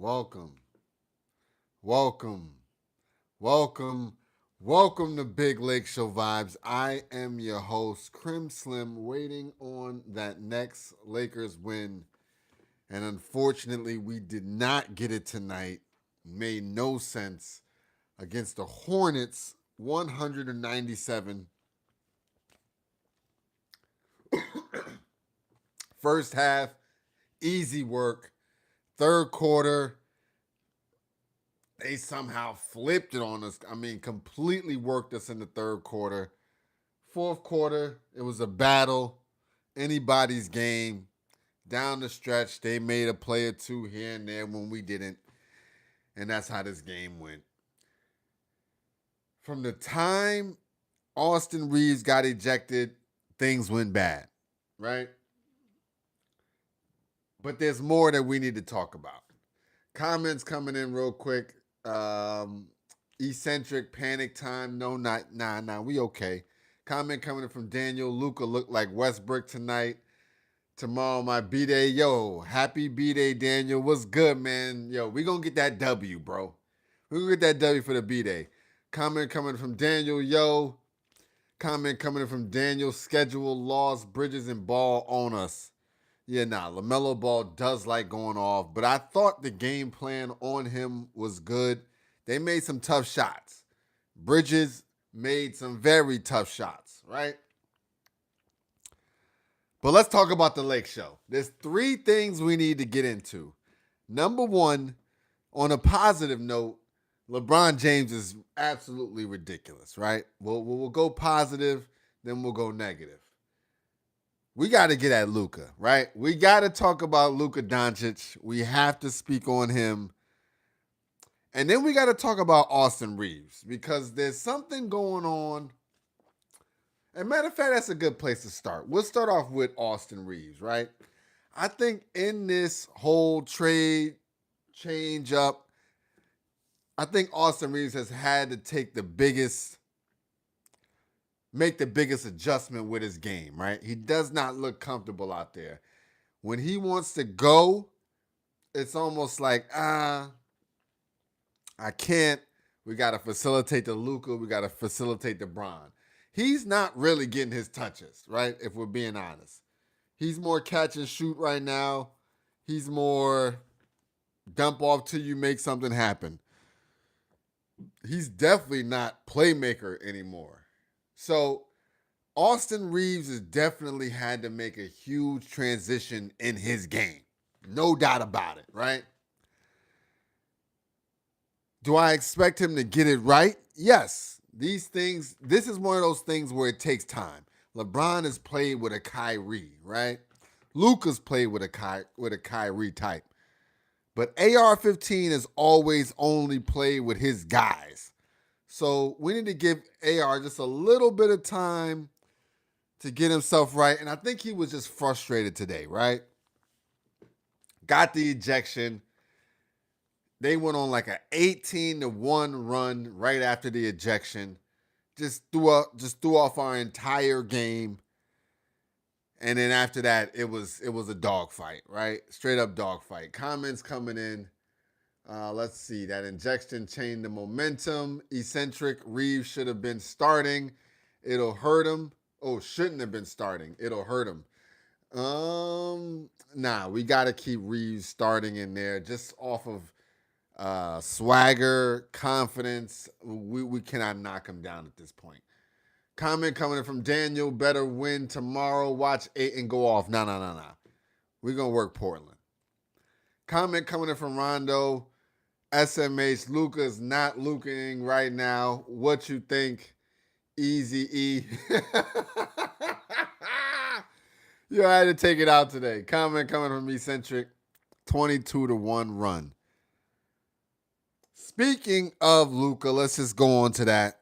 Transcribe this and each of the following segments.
welcome, welcome, welcome, welcome to Big Lake Show Vibes. I am your host, Crim Slim, waiting on that next Lakers win. And unfortunately, we did not get it tonight. Made no sense against the Hornets, 197. First half, easy work. Third quarter, they somehow flipped it on us. I mean, completely worked us in the third quarter. Fourth quarter, it was a battle. Anybody's game. Down the stretch, they made a play or two here and there when we didn't. And that's how this game went. From the time Austin Reeves got ejected, things went bad, right? But there's more that we need to talk about. Comments coming in real quick. Eccentric panic time. No, not nah. We okay. Comment coming in from Daniel. Luka looked like Westbrook tonight. Tomorrow my B-Day. Yo, happy B-Day, Daniel. What's good, man? Yo, we gonna get that W, bro. We gonna get that W for the B-Day. Comment coming from Daniel. Yo. Comment coming in from Daniel. Schedule lost Bridges and Ball on us. Yeah, LaMelo Ball does like going off, but I thought the game plan on him was good. They made some tough shots. Bridges made some very tough shots, right? But let's talk about the Lake Show. There's three things we need to get into. Number one, on a positive note, LeBron James is absolutely ridiculous, right? We'll go positive, then we'll go negative. We got to get at Luka, right? We got to talk about Luka Doncic. We have to speak on him. And then we got to talk about Austin Reeves because there's something going on. As a matter of fact, that's a good place to start. We'll start off with Austin Reeves, right? I think in this whole trade change up, I think Austin Reeves has had to make the biggest adjustment with his game, right? He does not look comfortable out there. When he wants to go, it's almost like, I can't. We got to facilitate the Luka. We got to facilitate the Bron. He's not really getting his touches, right? If we're being honest. He's more catch and shoot right now. He's more dump off till you make something happen. He's definitely not playmaker anymore. So Austin Reeves has definitely had to make a huge transition in his game. No doubt about it, right? Do I expect him to get it right? Yes. This is one of those things where it takes time. LeBron has played with a Kyrie, right? Luka's played with a Kyrie type. But AR-15 has always only played with his guys. So we need to give AR just a little bit of time to get himself right. And I think he was just frustrated today, right? Got the ejection. They went on like an 18-1 run right after the ejection. Just threw off our entire game. And then after that, it was a dogfight, right? Straight up dogfight. Comments coming in. Let's see. That injection changed the momentum. Eccentric Reeves should have been starting. It'll hurt him. Oh, shouldn't have been starting. It'll hurt him. We got to keep Reeves starting in there just off of swagger, confidence. We cannot knock him down at this point. Comment coming in from Daniel. Better win tomorrow. Watch 8 and go off. No. We're going to work Portland. Comment coming in from Rondo. SMH, Luka is not Lukaing right now. What you think? Easy E. You had to take it out today. Comment coming from Eccentric. 22-1 run. Speaking of Luka, let's just go on to that.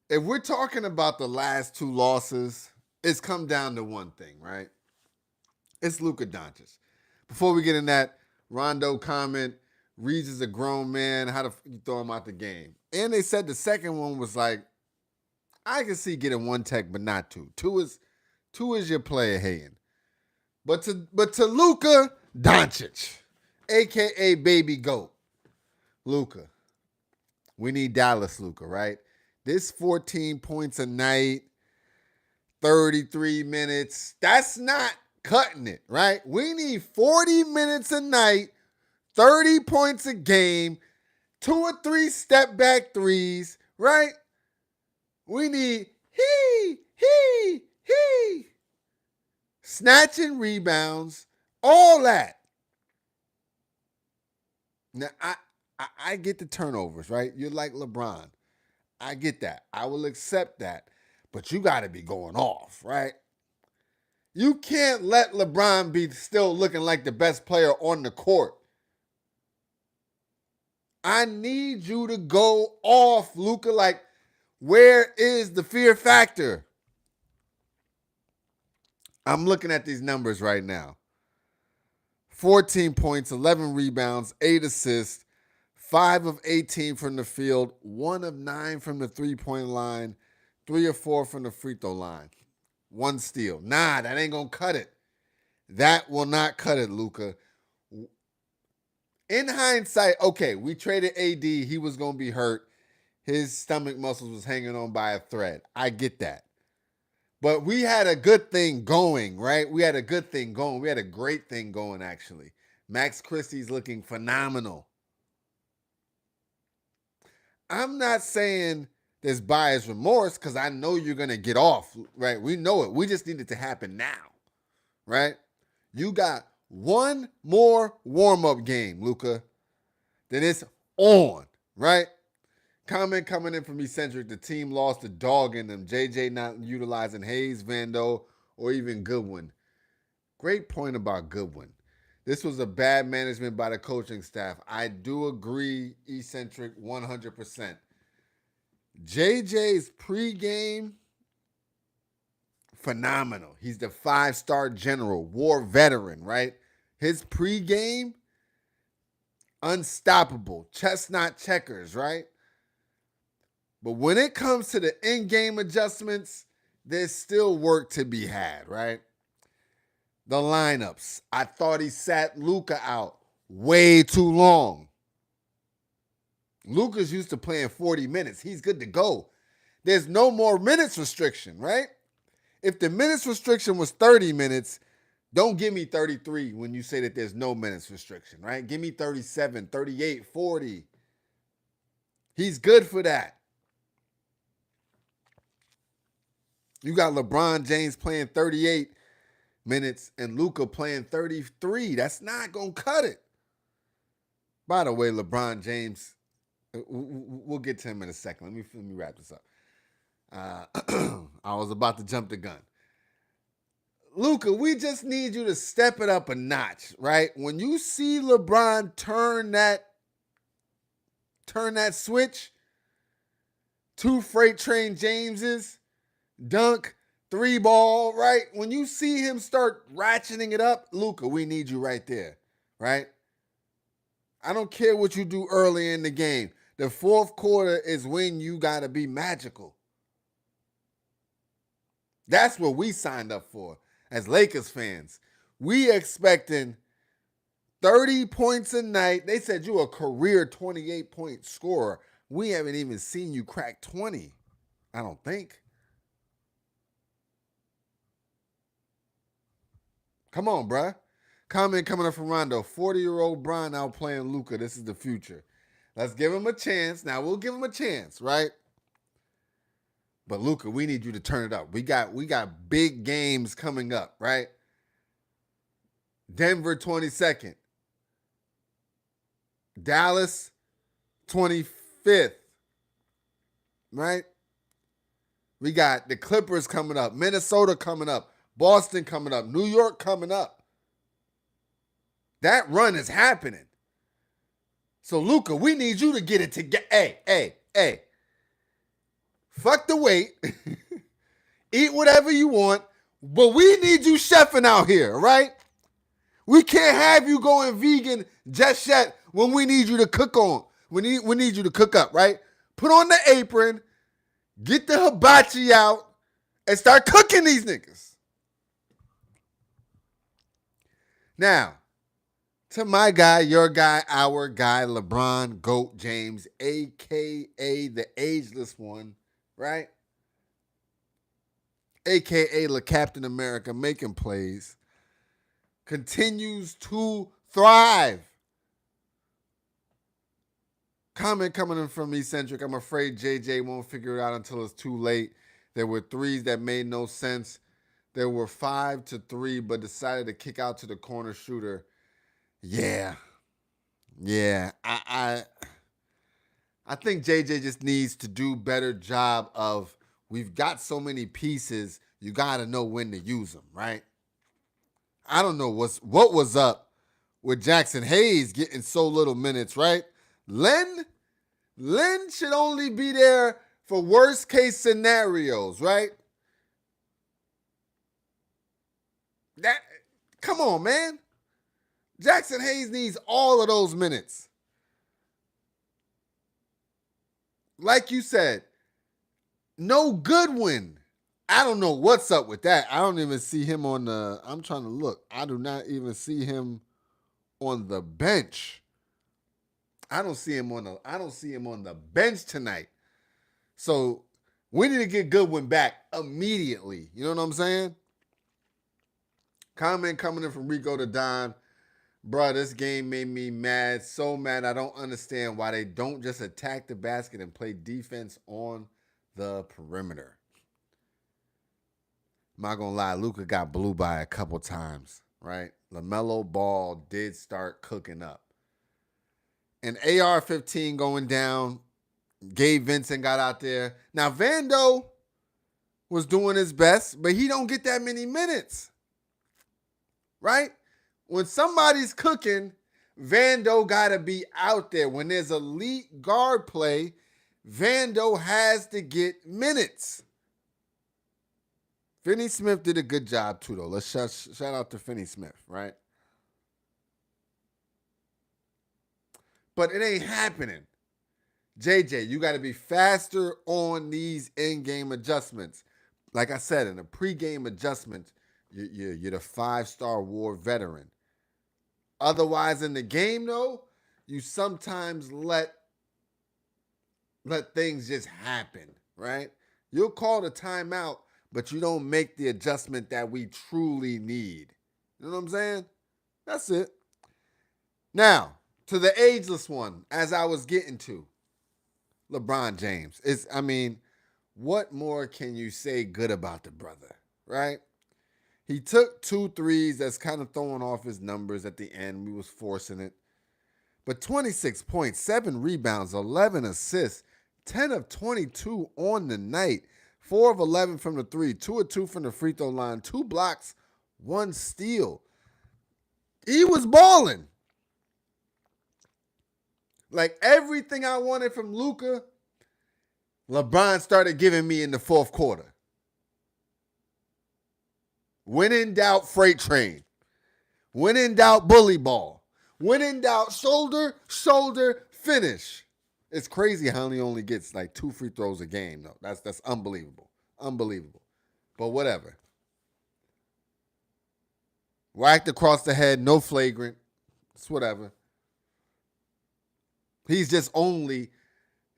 If we're talking about the last two losses, it's come down to one thing, right? It's Luka Doncic. Before we get in that, Rondo comment, Reeves is a grown man. How the you throw him out the game? And they said the second one was like, I can see getting one tech, but not two. Two is your player hating. But to Luka Doncic, a.k.a. Baby Goat, Luka. We need Dallas Luka, right? This 14 points a night, 33 minutes, that's not cutting it, right? We need 40 minutes a night, 30 points a game, 2 or 3 step back threes, right? We need snatching rebounds, all that. Now, I get the turnovers, right? You're like LeBron. I get that. I will accept that. But you got to be going off, right? You can't let LeBron be still looking like the best player on the court. I need you to go off, Luka. Like, where is the fear factor? I'm looking at these numbers right now. 14 points, 11 rebounds, 8 assists, 5 of 18 from the field, 1 of 9 from the three-point line, 3 or 4 from the free throw line. 1 steal. Nah, that ain't going to cut it. That will not cut it, Luka. In hindsight, okay, we traded AD. He was going to be hurt. His stomach muscles was hanging on by a thread. I get that. But we had a good thing going, right? We had a good thing going. We had a great thing going, actually. Max Christie's looking phenomenal. I'm not saying there's buyer's remorse because I know you're going to get off, right? We know it. We just need it to happen now, right? You got one more warm-up game, Luka. Then it's on, right? Comment coming in from Eccentric. The team lost a dog in them. JJ not utilizing Hayes, Vando, or even Goodwin. Great point about Goodwin. This was a bad management by the coaching staff. I do agree, Eccentric, 100%. JJ's pregame, phenomenal. He's the 5-star general, war veteran, right? His pregame, unstoppable. Chestnut checkers, right? But when it comes to the in-game adjustments, there's still work to be had, right? The lineups. I thought he sat Luka out way too long. Luka's used to playing 40 minutes. He's good to go. There's no more minutes restriction, right? If the minutes restriction was 30 minutes, don't give me 33 when you say that there's no minutes restriction, right? Give me 37, 38, 40. He's good for that. You got LeBron James playing 38 minutes and Luka playing 33. That's not going to cut it. By the way, LeBron James, we'll get to him in a second. Let me wrap this up. I was about to jump the gun. Luka, we just need you to step it up a notch, right? When you see LeBron turn that switch, 2 freight train Jameses, dunk, 3 ball, right? When you see him start ratcheting it up, Luka, we need you right there, right? I don't care what you do early in the game. The fourth quarter is when you got to be magical. That's what we signed up for as Lakers fans. We expecting 30 points a night. They said you're a career 28-point scorer. We haven't even seen you crack 20, I don't think. Come on, bruh. Comment coming up from Rondo. 40-year-old Bron out playing Luka. This is the future. Let's give him a chance. Now, we'll give him a chance, right? But, Luka, we need you to turn it up. We got big games coming up, right? Denver, 22nd. Dallas, 25th. Right? We got the Clippers coming up. Minnesota coming up. Boston coming up. New York coming up. That run is happening. So, Luka, we need you to get it together. Hey. Fuck the weight. Eat whatever you want. But we need you chefing out here, right? We can't have you going vegan just yet when we need you to cook on. We need you to cook up, right? Put on the apron, get the hibachi out, and start cooking these niggas. Now, To my guy, your guy, our guy, LeBron GOAT James, a.k.a. the ageless one, right? A.k.a. the Captain America, making plays, continues to thrive. Comment coming in from Eccentric. I'm afraid JJ won't figure it out until it's too late. There were threes that made no sense. There were 5-3, but decided to kick out to the corner shooter. Yeah. I think JJ just needs to do better job of, we've got so many pieces, you got to know when to use them, right? I don't know what was up with Jackson Hayes getting so little minutes, right? Len should only be there for worst case scenarios, right? Come on, man. Jackson Hayes needs all of those minutes. Like you said, no Goodwin. I don't know what's up with that. I don't even see him on the, I'm trying to look. I do not even see him on the bench. I don't see him on the bench tonight. So we need to get Goodwin back immediately. You know what I'm saying? Comment coming in from Rico to Don. Bruh, this game made me mad. So mad. I don't understand why they don't just attack the basket and play defense on the perimeter. I'm not going to lie. Luka got blew by a couple times, right? LaMelo Ball did start cooking up. And AR-15 going down. Gabe Vincent got out there. Now, Vando was doing his best, but he don't get that many minutes, right? When somebody's cooking, Vando got to be out there. When there's elite guard play, Vando has to get minutes. Finney Smith did a good job too, though. Let's shout out to Finney Smith, right? But it ain't happening. JJ, you got to be faster on these in-game adjustments. Like I said, in the pregame adjustments, you're the 5-star war veteran. Otherwise, in the game, though, you sometimes let things just happen, right? You'll call the timeout, but you don't make the adjustment that we truly need. You know what I'm saying? That's it. Now, to the ageless one, as I was getting to, LeBron James. What more can you say good about the brother, right? He took 2 threes that's kind of throwing off his numbers at the end. We was forcing it. But 26 points, 7 rebounds, 11 assists, 10 of 22 on the night, 4 of 11 from the 3, 2 of 2 from the free throw line, 2 blocks, 1 steal. He was balling. Like everything I wanted from Luka, LeBron started giving me in the fourth quarter. When in doubt, freight train. When in doubt, bully ball. When in doubt, shoulder, finish. It's crazy how he only gets like 2 free throws a game, though. That's unbelievable. Unbelievable. But whatever. Whacked across the head, no flagrant. It's whatever. He's just only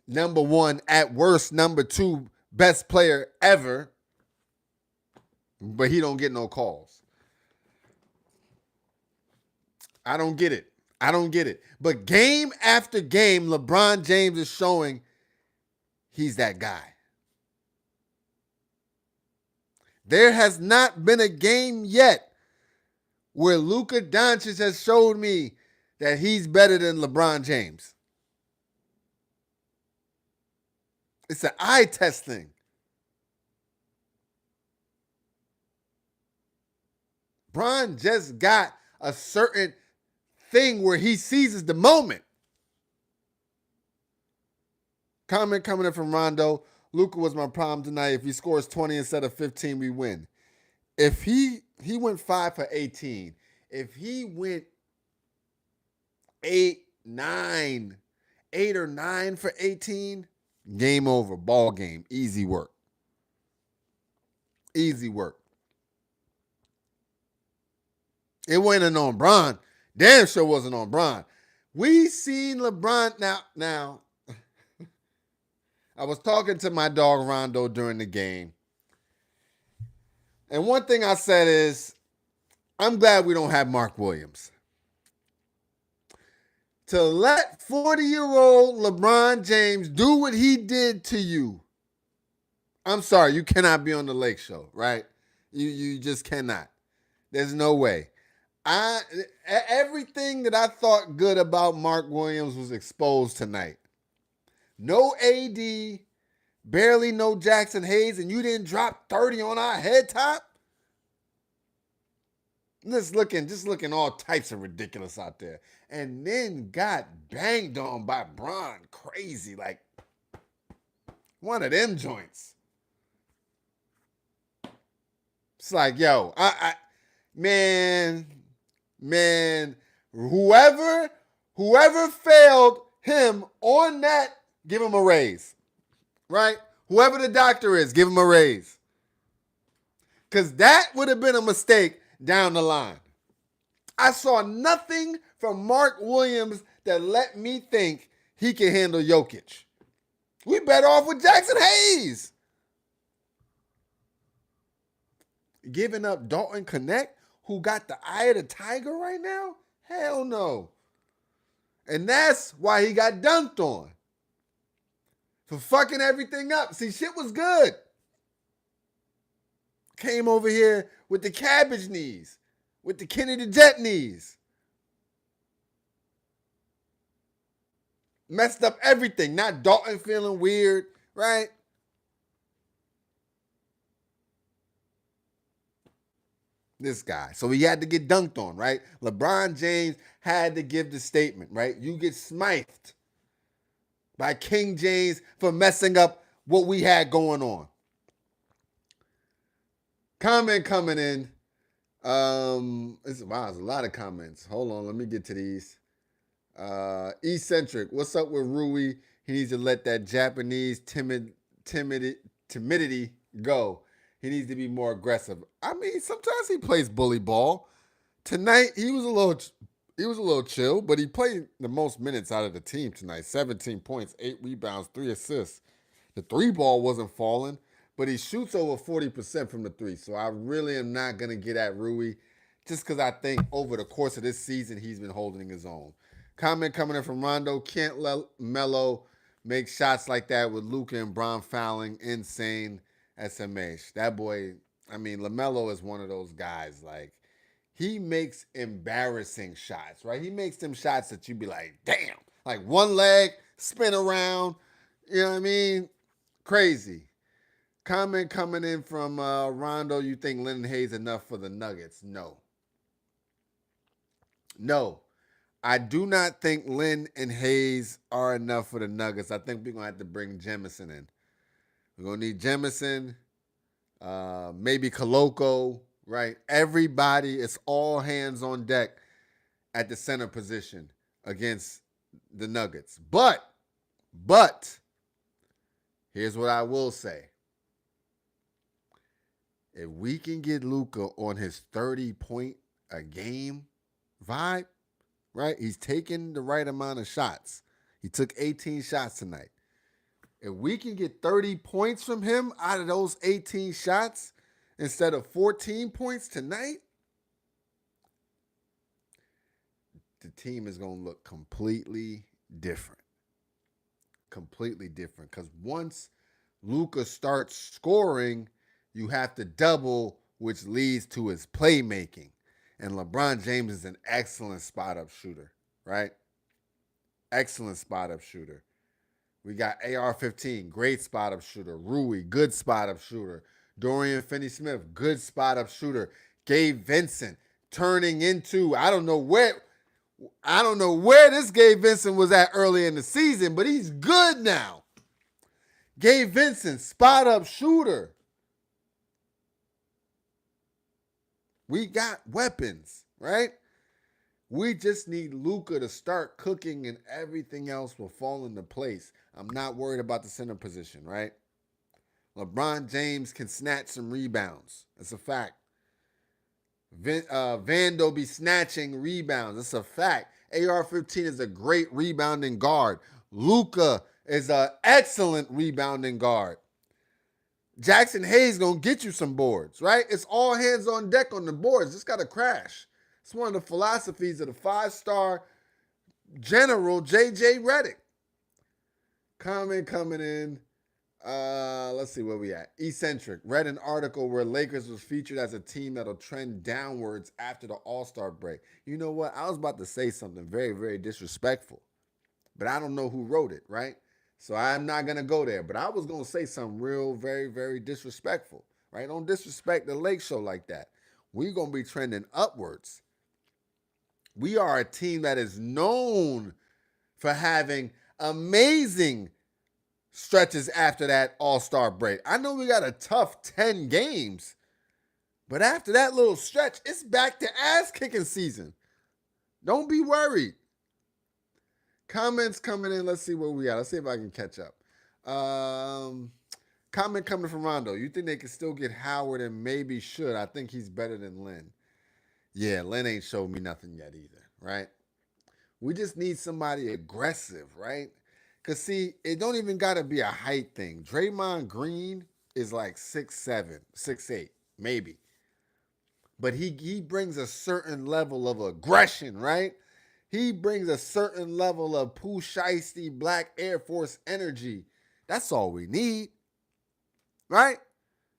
number 1, at worst, number 2 best player ever. But he don't get no calls. I don't get it. But game after game, LeBron James is showing he's that guy. There has not been a game yet where Luka Doncic has showed me that he's better than LeBron James. It's an eye test thing. Bron just got a certain thing where he seizes the moment. Comment coming in from Rondo. Luka was my problem tonight. If he scores 20 instead of 15, we win. If he went 5 for 18, if he went 8 or 9 for 18, game over, ball game, easy work. Easy work. It wasn't on Bron Damn sure wasn't on Bron. We seen LeBron now. I was talking to my dog Rondo during the game. And one thing I said is, I'm glad we don't have Mark Williams. To let 40-year-old LeBron James do what he did to you, I'm sorry, you cannot be on the Lake Show, right? You just cannot. There's no way. Everything that I thought good about Mark Williams was exposed tonight. No AD, barely no Jackson Hayes, and you didn't drop 30 on our head top? Just looking all types of ridiculous out there. And then got banged on by Bron. Crazy. Like one of them joints. It's like, yo, man, whoever failed him on that, give him a raise. Right? Whoever the doctor is, give him a raise. Because that would have been a mistake down the line. I saw nothing from Mark Williams that let me think he can handle Jokic. We better off with Jackson Hayes. Giving up Dalton Connect, who got the eye of the tiger right now? Hell no. And that's why he got dunked on. For fucking everything up. See, shit was good. Came over here with the cabbage knees. With the Kenny the Jet knees. Messed up everything. Not Dalton feeling weird, right? This guy. So he had to get dunked on, right? LeBron James had to give the statement, right? You get smithed by King James for messing up what we had going on. Comment coming in. There's a lot of comments. Hold on, let me get to these. Eccentric, what's up with Rui? He needs to let that Japanese timidity go. He needs to be more aggressive. I mean, sometimes he plays bully ball. Tonight he was a little chill, but he played the most minutes out of the team tonight. 17 points, 8 rebounds, 3 assists. The 3-ball wasn't falling, but he shoots over 40% from the 3. So I really am not going to get at Rui just because I think over the course of this season he's been holding his own. Comment coming in from Rondo. Can't let Melo make shots like that with Luka and Bron fouling. Insane SMH. That boy, I mean, LaMelo is one of those guys. Like, he makes embarrassing shots, right? He makes them shots that you be like, damn. Like one leg, spin around. You know what I mean? Crazy. Comment coming in from Rondo. You think Lennon Hayes enough for the Nuggets? No. I do not think Lynn and Hayes are enough for the Nuggets. I think we're going to have to bring Jemison in. We're going to need Jemison, maybe Koloko, right? Everybody, it's all hands on deck at the center position against the Nuggets. But, here's what I will say. If we can get Luka on his 30-point a game vibe, right? He's taking the right amount of shots. He took 18 shots tonight. If we can get 30 points from him out of those 18 shots instead of 14 points tonight, the team is going to look completely different. Completely different. Because once Luka starts scoring, you have to double, which leads to his playmaking. And LeBron James is an excellent spot-up shooter, right? Excellent spot-up shooter. We got AR-15, great spot-up shooter. Rui, good spot-up shooter. Dorian Finney-Smith, good spot-up shooter. Gabe Vincent turning into, I don't know where this Gabe Vincent was at early in the season, but he's good now. Gabe Vincent, spot-up shooter. We got weapons, right? We just need Luka to start cooking and everything else will fall into place. I'm not worried about the center position, right? LeBron James can snatch some rebounds. That's a fact. Vando be snatching rebounds. It's a fact. AR-15 is a great rebounding guard. Luka is an excellent rebounding guard. Jackson Hayes gonna get you some boards, right? It's all hands on deck on the boards. It's got to crash. It's one of the philosophies of the 5-star general J.J. Redick. Comment coming in. Let's see where we at. Eccentric read an article where Lakers was featured as a team that'll trend downwards after the All-Star break. You know what? I was about to say something very, very disrespectful, but I don't know who wrote it, right? So I'm not gonna go there. But I was gonna say something real, very, very disrespectful, right? Don't disrespect the Lake Show like that. We're gonna be trending upwards. We are a team that is known for having amazing stretches after that All-Star break. I know we got a tough 10 games, but after that little stretch, it's back to ass-kicking season. Don't be worried. Comments coming in. Let's see where we are. Let's see if I can catch up. Comment coming from Rondo. You think they can still get Howard and maybe should? I think he's better than Lynn. Yeah, Lynn ain't showed me nothing yet either, right? We just need somebody aggressive, right? Because, see, it don't even got to be a height thing. Draymond Green is like 6'7", 6'8", maybe. But he brings a certain level of aggression, right? He brings a certain level of Pooh Shiesty Black Air Force energy. That's all we need, right?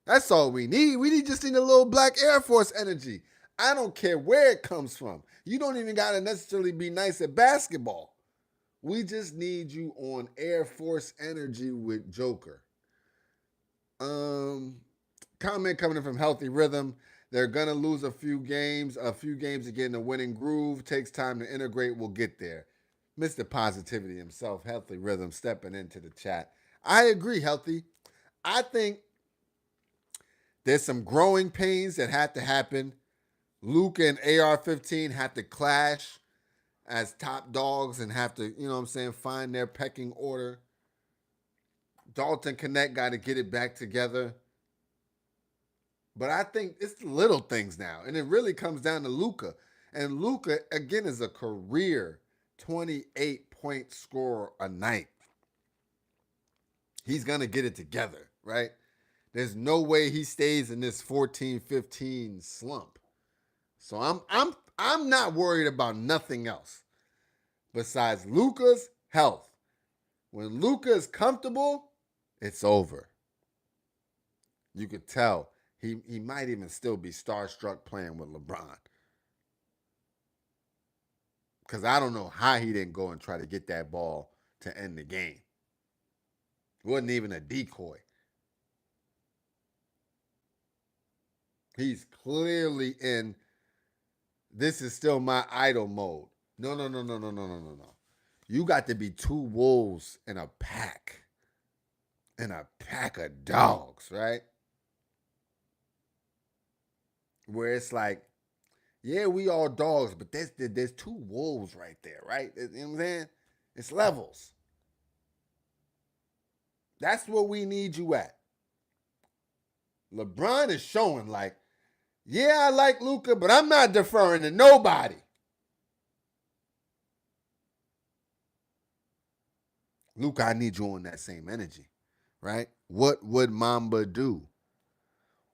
That's all we need. We just need a little Black Air Force energy. I don't care where it comes from. You don't even got to necessarily be nice at basketball. We just need you on Air Force energy with Joker. Comment coming in from Healthy Rhythm. They're going to lose a few games to get in the winning groove. Takes time to integrate. We'll get there. Mr. Positivity himself, Healthy Rhythm, stepping into the chat. I agree, Healthy. I think there's some growing pains that have to happen. Luka and AR-15 have to clash as top dogs and have to, you know what I'm saying, find their pecking order. Dalton Connect got to get it back together. But I think it's the little things now. And it really comes down to Luka. And Luka, again, is a career 28-point scorer a night. He's going to get it together, right? There's no way he stays in this 14-15 slump. So I'm not worried about nothing else besides Luka's health. When Luka is comfortable, it's over. You could tell he might even still be starstruck playing with LeBron. Because I don't know how he didn't go and try to get that ball to end the game. It wasn't even a decoy. He's clearly in this is still my idol mode. No. You got to be two wolves in a pack. In a pack of dogs, right? Where it's like, yeah, we all dogs, but there's two wolves right there, right? You know what I'm saying? It's levels. That's where we need you at. LeBron is showing like, yeah, I like Luka, but I'm not deferring to nobody. Luka, I need you on that same energy, right? What would Mamba do?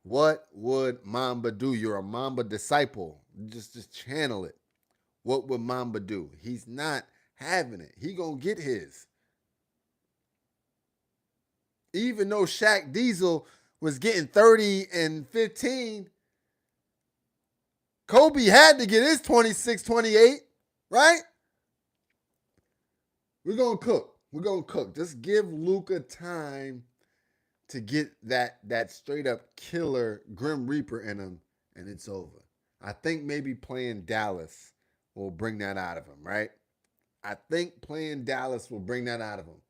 What would Mamba do? You're a Mamba disciple. Just channel it. What would Mamba do? He's not having it. He gonna get his. Even though Shaq Diesel was getting 30 and 15, Kobe had to get his 26, 28, right? We're gonna cook. Just give Luka time to get that straight up killer Grim Reaper in him, and it's over. I think maybe playing Dallas will bring that out of him, right? I think playing Dallas will bring that out of him.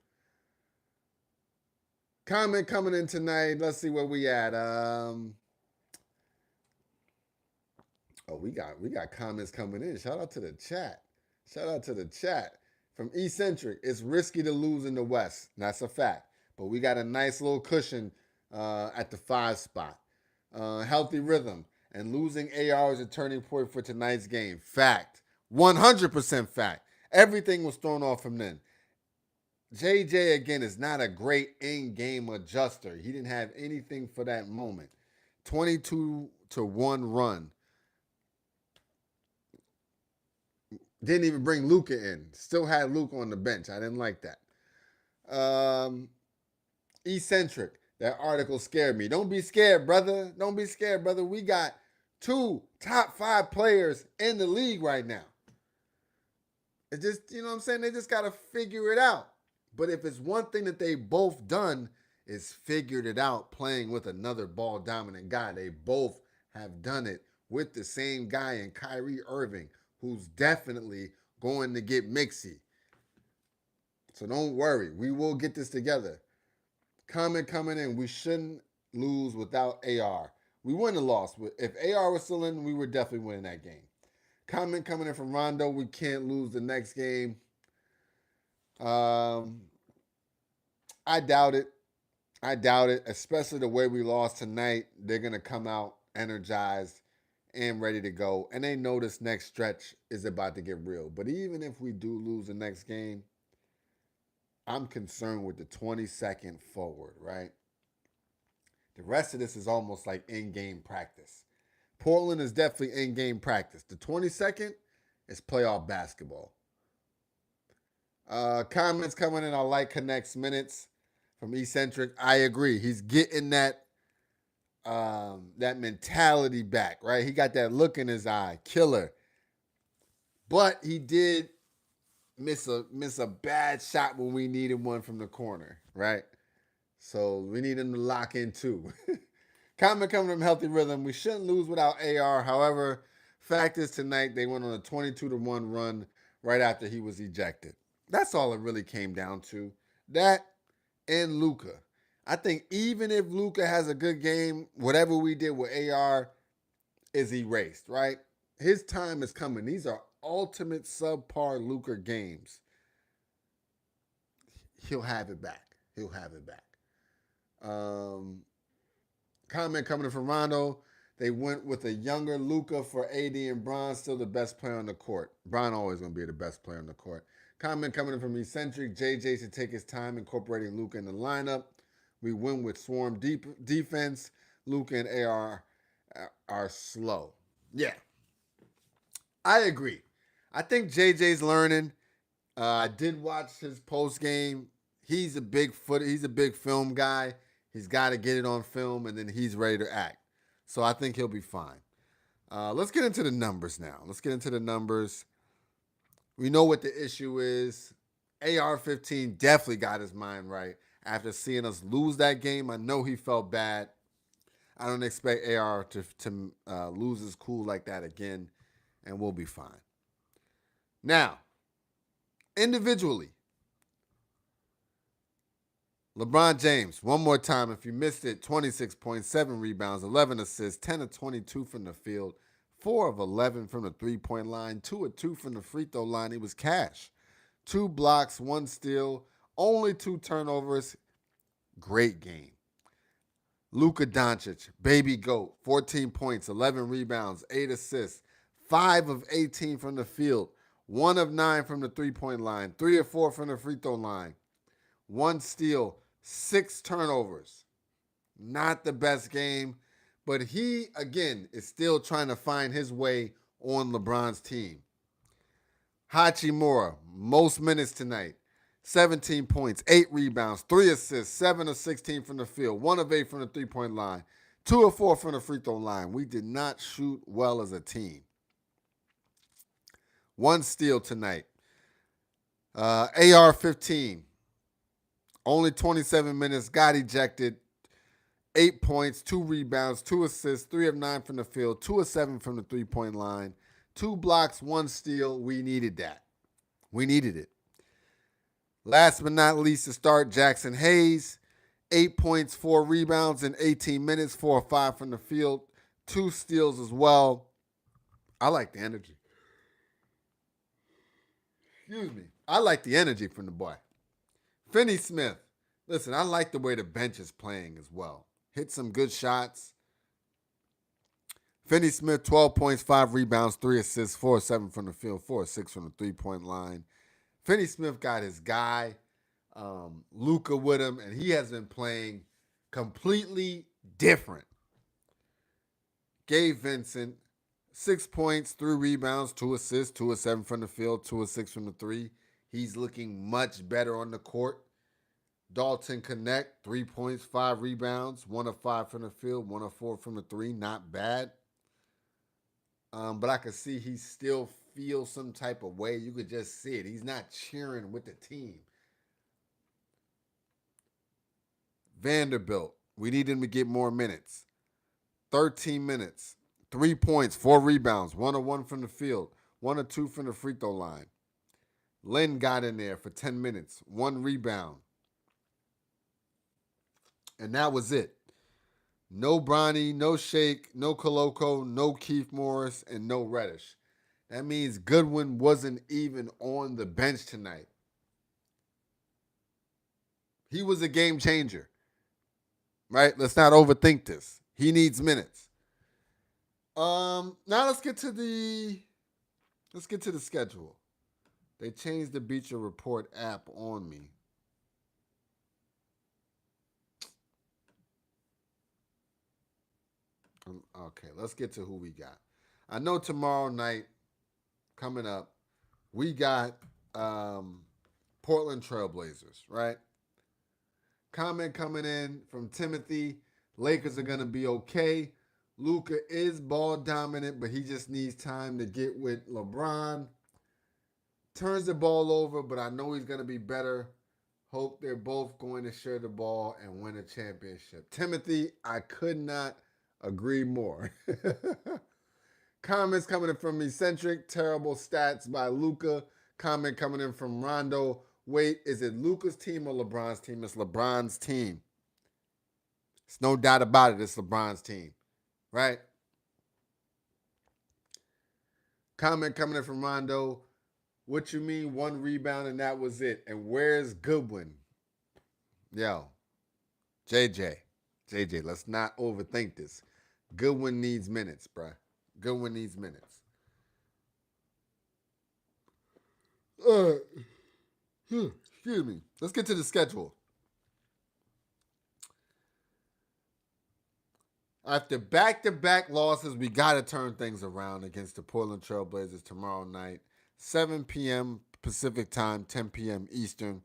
Comment coming in tonight. Let's see where we at. We got comments coming in. Shout out to the chat. From Eccentric, it's risky to lose in the West. That's a fact. But we got a nice little cushion at the 5 spot. Healthy Rhythm. And losing AR is a turning point for tonight's game. Fact. 100% fact. Everything was thrown off from then. JJ, again, is not a great in-game adjuster. He didn't have anything for that moment. 22-1 run. Didn't even bring Luka in. Still had Luka on the bench. I didn't like that. Eccentric. That article scared me. Don't be scared, brother. Don't be scared, brother. We got 2 top 5 players in the league right now. It just, you know what I'm saying? They just got to figure it out. But if it's one thing that they both done is figured it out playing with another ball dominant guy. They both have done it with the same guy in Kyrie Irving, who's definitely going to get mixy. So don't worry. We will get this together. Comment coming in. We shouldn't lose without AR. We wouldn't have lost. If AR was still in, we were definitely winning that game. Comment coming in from Rondo. We can't lose the next game. I doubt it. I doubt it, especially the way we lost tonight. They're going to come out energized and ready to go. And they know this next stretch is about to get real. But even if we do lose the next game, I'm concerned with the 22nd forward, right? The rest of this is almost like in-game practice. Portland is definitely in-game practice. The 22nd is playoff basketball. Comments coming in. I like Connect's minutes from Eccentric. I agree. He's getting that mentality back, right? He got that look in his eye, killer. But he did miss a bad shot when we needed one from the corner, right? So we need him to lock in too. Comment coming from Healthy Rhythm. We shouldn't lose without AR. However, fact is tonight they went on a 22-1 run right after he was ejected. That's all it really came down to. That and Luka. I think even if Luka has a good game, whatever we did with AR is erased, right? His time is coming. These are ultimate subpar Luka games. He'll have it back. He'll have it back. Comment coming in from Rondo. They went with a younger Luka for AD and Bron, still the best player on the court. Bron always going to be the best player on the court. Comment coming in from Eccentric. JJ should take his time incorporating Luka in the lineup. We win with swarm defense. Luka and AR are slow. Yeah, I agree. I think JJ's learning. I did watch his post game. He's a big film guy. He's got to get it on film, and then he's ready to act. So I think he'll be fine. Let's get into the numbers now. We know what the issue is. AR-15 definitely got his mind right. After seeing us lose that game, I know he felt bad. I don't expect AR to lose his cool like that again, and we'll be fine. Now, individually, LeBron James, one more time, if you missed it, 26.7 rebounds, 11 assists, 10 of 22 from the field, 4 of 11 from the three-point line, 2 of 2 from the free throw line. He was cash. 2 blocks, 1 steal, only 2 turnovers. Great game. Luka Doncic, baby GOAT, 14 points, 11 rebounds, 8 assists, 5 of 18 from the field, 1 of 9 from the three-point line, 3 of 4 from the free throw line, 1 steal, 6 turnovers. Not the best game, but he, again, is still trying to find his way on LeBron's team. Hachimura, most minutes tonight. 17 points, 8 rebounds, 3 assists, 7 of 16 from the field, 1 of 8 from the three-point line, 2 of 4 from the free throw line. We did not shoot well as a team. 1 steal tonight. AR-15, only 27 minutes, got ejected. 8 points, 2 rebounds, 2 assists, 3 of 9 from the field, 2 of 7 from the three-point line, 2 blocks, 1 steal. We needed that. We needed it. Last but not least, to start, Jackson Hayes, 8 points, 4 rebounds in 18 minutes, 4 or 5 from the field, 2 steals as well. I like the energy. Excuse me. I like the energy from the boy. Finney Smith. Listen, I like the way the bench is playing as well. Hit some good shots. Finney Smith, 12 points, 5 rebounds, 3 assists, 4 of 7 from the field, 4 of 6 from the three-point line. Finney Smith got his guy, Luka, with him, and he has been playing completely different. Gabe Vincent, 6 points, 3 rebounds, 2 assists, 2 of 7 from the field, 2 of 6 from the three. He's looking much better on the court. Dalton Connect, 3 points, 5 rebounds, 1 of 5 from the field, 1 of 4 from the three. Not bad. But I could see he still feels some type of way. You could just see it. He's not cheering with the team. Vanderbilt, we need him to get more minutes. 13 minutes, 3 points, 4 rebounds, 1 of 1 from the field, 1 of 2 from the free throw line. Lynn got in there for 10 minutes, 1 rebound. And that was it. No Bronny, no Shake, no Koloko, no Keith Morris, and no Reddish. That means Goodwin wasn't even on the bench tonight. He was a game changer. Right? Let's not overthink this. He needs minutes. Now let's get to the schedule. They changed the Bleacher Report app on me. Okay, let's get to who we got. I know tomorrow night coming up, we got Portland Trailblazers, right? Comment coming in from Timothy. Lakers are going to be okay. Luka is ball dominant, but he just needs time to get with LeBron. Turns the ball over, but I know he's going to be better. Hope they're both going to share the ball and win a championship. Timothy, I could not agree more. Comments coming in from Eccentric. Terrible stats by Luka. Comment coming in from Rondo. Wait, is it Luka's team or LeBron's team? It's LeBron's team. It's no doubt about it. It's LeBron's team. Right? Comment coming in from Rondo. What you mean 1 rebound and that was it? And where's Goodwin? Yo, JJ, let's not overthink this. Goodwin needs minutes, bruh. Goodwin needs minutes. Excuse me. Let's get to the schedule. After back-to-back losses, we got to turn things around against the Portland Trailblazers tomorrow night. 7 p.m. Pacific time, 10 p.m. Eastern.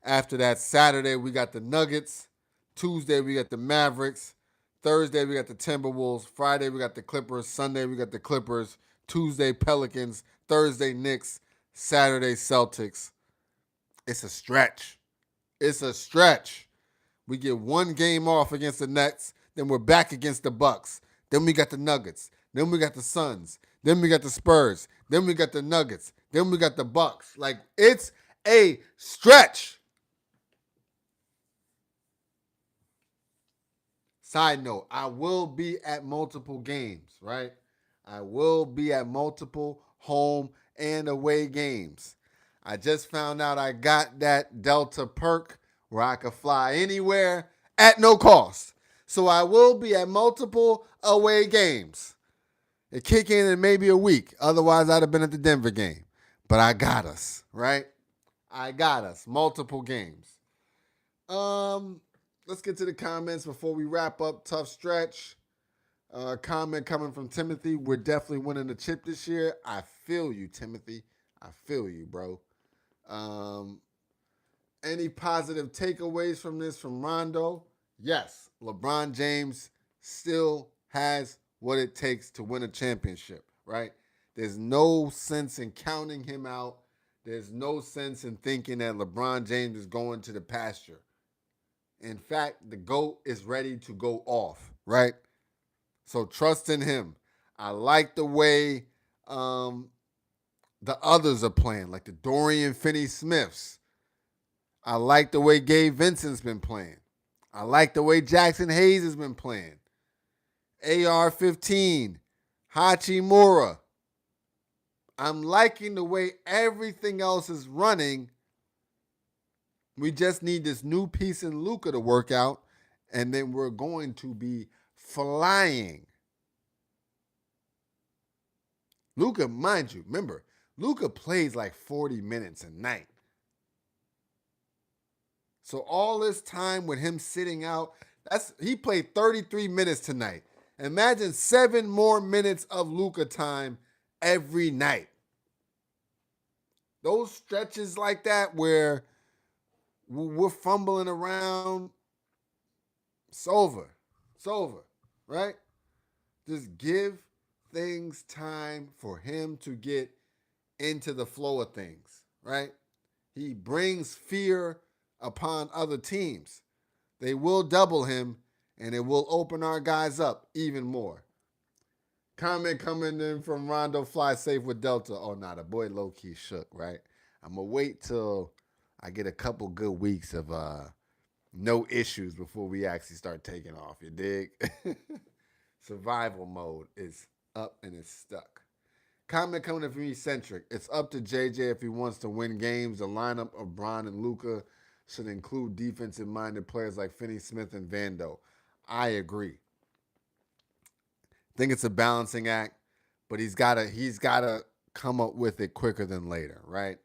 After that, Saturday, we got the Nuggets. Tuesday, we got the Mavericks. Thursday, we got the Timberwolves. Friday, we got the Clippers. Sunday, we got the Clippers. Tuesday, Pelicans. Thursday, Knicks. Saturday, Celtics. It's a stretch. It's a stretch. We get 1 game off against the Nets. Then we're back against the Bucks. Then we got the Nuggets. Then we got the Suns. Then we got the Spurs. Then we got the Nuggets. Then we got the Bucks. Like, it's a stretch. Side note, I will be at multiple games, right? I will be at multiple home and away games. I just found out I got that Delta perk where I could fly anywhere at no cost. So I will be at multiple away games. It kick in maybe a week. Otherwise, I'd have been at the Denver game. But I got us, right? I got us. Multiple games. Let's get to the comments before we wrap up. Tough stretch. Comment coming from Timothy. We're definitely winning the chip this year. I feel you, Timothy. I feel you, bro. Any positive takeaways from this from Rondo? Yes, LeBron James still has what it takes to win a championship, right? There's no sense in counting him out. There's no sense in thinking that LeBron James is going to the pasture. In fact, the GOAT is ready to go off, right? So trust in him. I like the way the others are playing, like the Dorian Finney-Smiths. I like the way Gabe Vincent's been playing. I like the way Jackson Hayes has been playing. AR-15, Hachimura. I'm liking the way everything else is running. We just need this new piece in Luka to work out, and then we're going to be flying. Luka, mind you, remember, Luka plays like 40 minutes a night. So all this time with him sitting out, he played 33 minutes tonight. Imagine 7 more minutes of Luka time every night. Those stretches like that where we're fumbling around, it's over. It's over, right? Just give things time for him to get into the flow of things, right? He brings fear upon other teams. They will double him, and it will open our guys up even more. Comment coming in from Rondo, fly safe with Delta. Oh, nah, the boy low-key shook, right? I'm going to wait till I get a couple good weeks of no issues before we actually start taking off. You dig? Survival mode is up and it's stuck. Comment coming in from Eccentric. It's up to JJ if he wants to win games. The lineup of Bron and Luka should include defensive-minded players like Finney-Smith and Vando. I agree. I think it's a balancing act, but he's gotta come up with it quicker than later, right?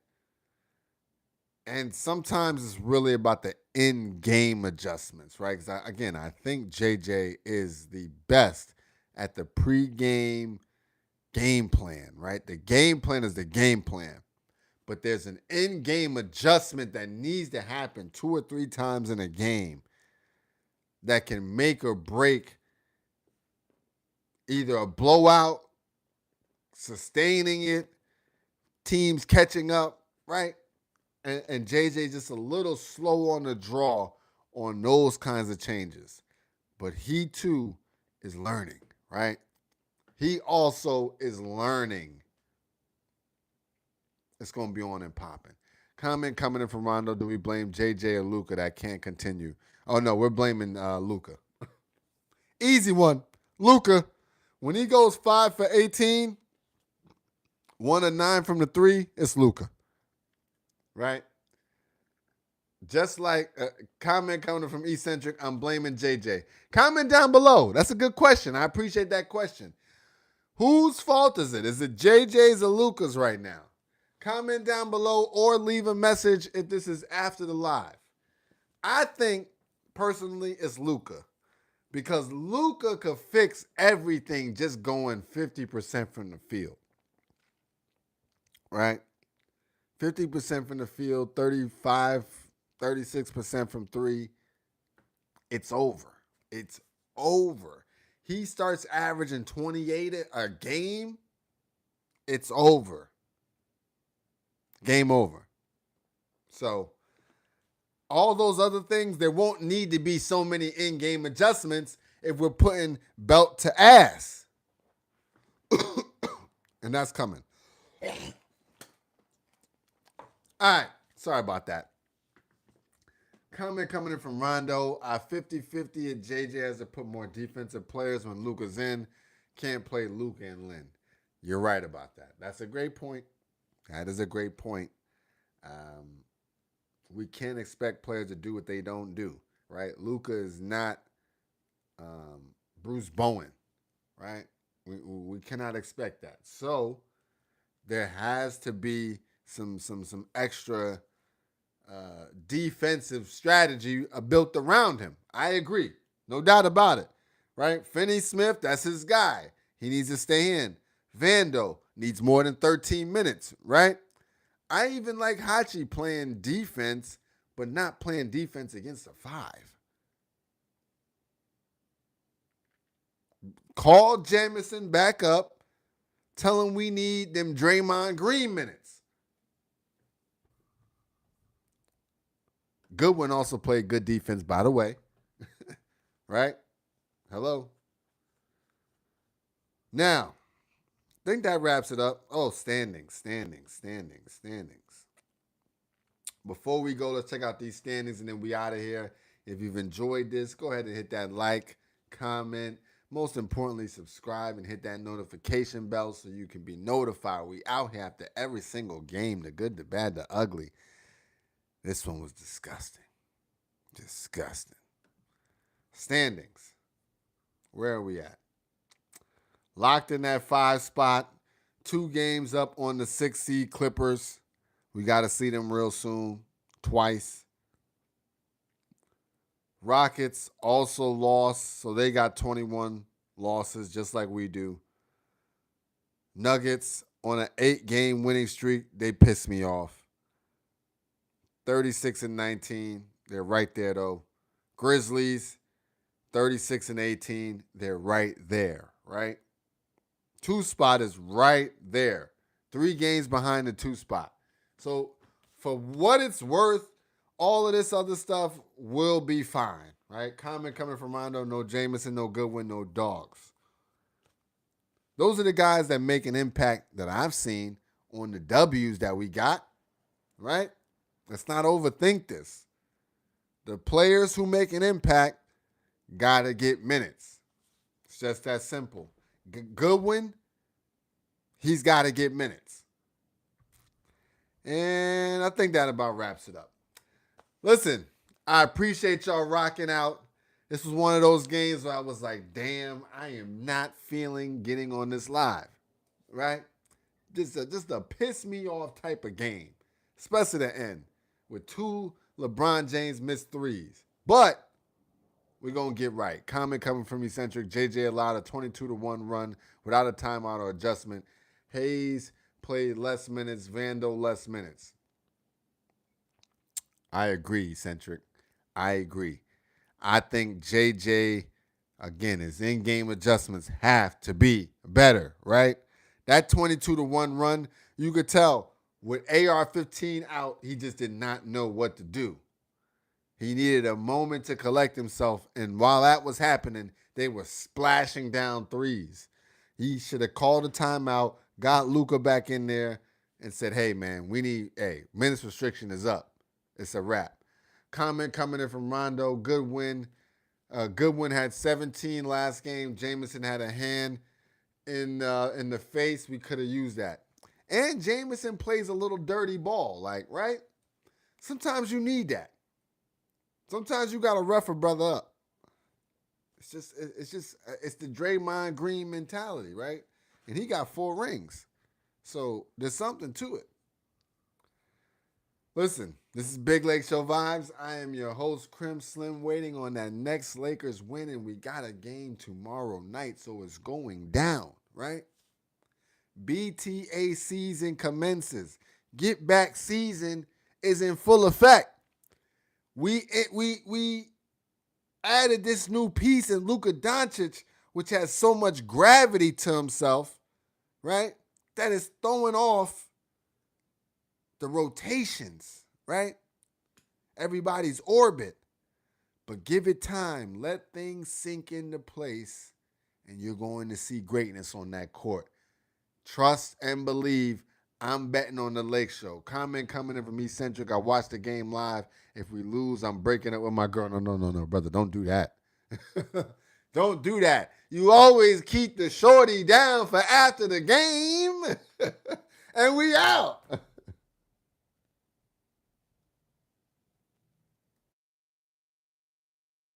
And sometimes it's really about the in-game adjustments, right? Because I think JJ is the best at the pre-game game plan, right? The game plan is the game plan. But there's an in-game adjustment that needs to happen 2 or 3 times in a game that can make or break either a blowout, sustaining it, teams catching up, right? And JJ just a little slow on the draw on those kinds of changes. But he too is learning, right? He also is learning. It's going to be on and popping. Comment coming in from Rondo. Do we blame JJ or Luka that can't continue? Oh, no, we're blaming Luka. Easy one. Luka, when he goes 5 for 18, 1 of 9 from the 3, it's Luka. Right? Just like comment coming from Eccentric, I'm blaming JJ. Comment down below. That's a good question. I appreciate that question. Whose fault is it? Is it JJ's or Luka's right now? Comment down below or leave a message if this is after the live. I think, personally, it's Luka. Because Luka could fix everything just going 50% from the field. Right? 50% from the field, 35, 36% from 3. It's over. It's over. He starts averaging 28 a game. It's over. Game over. So, all those other things, there won't need to be so many in-game adjustments if we're putting belt to ass. And that's coming. All right. Sorry about that. Comment coming in from Rondo. 50-50 and JJ has to put more defensive players when Luka's in. Can't play Luka and Lynn. You're right about that. That's a great point. That is a great point. We can't expect players to do what they don't do, right? Luka is not Bruce Bowen, right? We cannot expect that. So there has to be some extra defensive strategy built around him. I agree. No doubt about it, right? Finney-Smith, that's his guy. He needs to stay in. Vando needs more than 13 minutes, right? I even like Hachi playing defense, but not playing defense against a 5. Call Jamison back up. Tell him we need them Draymond Green minutes. Goodwin also played good defense, by the way. Right? Hello? Now, I think that wraps it up. Oh, standings. Before we go, let's check out these standings and then we out of here. If you've enjoyed this, go ahead and hit that like, comment, most importantly, subscribe and hit that notification bell so you can be notified. We out here after every single game, the good, the bad, the ugly. This one was disgusting. Disgusting. Standings. Where are we at? Locked in that 5 spot. 2 games up on the 6 seed Clippers. We got to see them real soon, twice. Rockets also lost, so they got 21 losses just like we do. Nuggets on an 8-game winning streak, they piss me off. 36-19, they're right there though. Grizzlies, 36-18, they're right there, right? 2 spot is right there. 3 games behind the 2 spot. So for what it's worth, all of this other stuff will be fine, right? Comment coming from Rondo, no Jameson, no Goodwin, no dogs. Those are the guys that make an impact that I've seen on the W's that we got, right? Let's not overthink this. The players who make an impact got to get minutes. It's just that simple. Goodwin, he's got to get minutes. And I think that about wraps it up. Listen, I appreciate y'all rocking out. This was one of those games where I was like, damn, I am not feeling getting on this live, right? Just a piss me off type of game, especially the end with 2 LeBron James missed threes. But we're going to get right. Comment coming from Eccentric. JJ allowed a 22-1 run without a timeout or adjustment. Hayes played less minutes. Vando less minutes. I agree, Eccentric. I agree. I think JJ, again, his in-game adjustments have to be better, right? That 22-1 run, you could tell with AR-15 out, he just did not know what to do. He needed a moment to collect himself, and while that was happening, they were splashing down threes. He should have called a timeout, got Luka back in there, and said, hey, man, minutes restriction is up. It's a wrap. Comment coming in from Rondo. Goodwin. Goodwin had 17 last game. Jameson had a hand in the face. We could have used that. And Jameson plays a little dirty ball, right? Sometimes you need that. Sometimes you got to rough a brother up. It's the Draymond Green mentality, right? And he got 4 rings. So there's something to it. Listen, this is Big Lake Show Vibes. I am your host, Crim Slim, waiting on that next Lakers win, and we got a game tomorrow night, so it's going down, right? BTA season commences. Get back season is in full effect. We added this new piece in Luka Doncic, which has so much gravity to himself, right? That is throwing off the rotations, right? Everybody's orbit. But give it time. Let things sink into place, and you're going to see greatness on that court. Trust and believe. I'm betting on the Lake Show. Comment coming in from Eccentric. I watched the game live. If we lose, I'm breaking up with my girl. No, brother. Don't do that. Don't do that. You always keep the shorty down for after the game. And we out.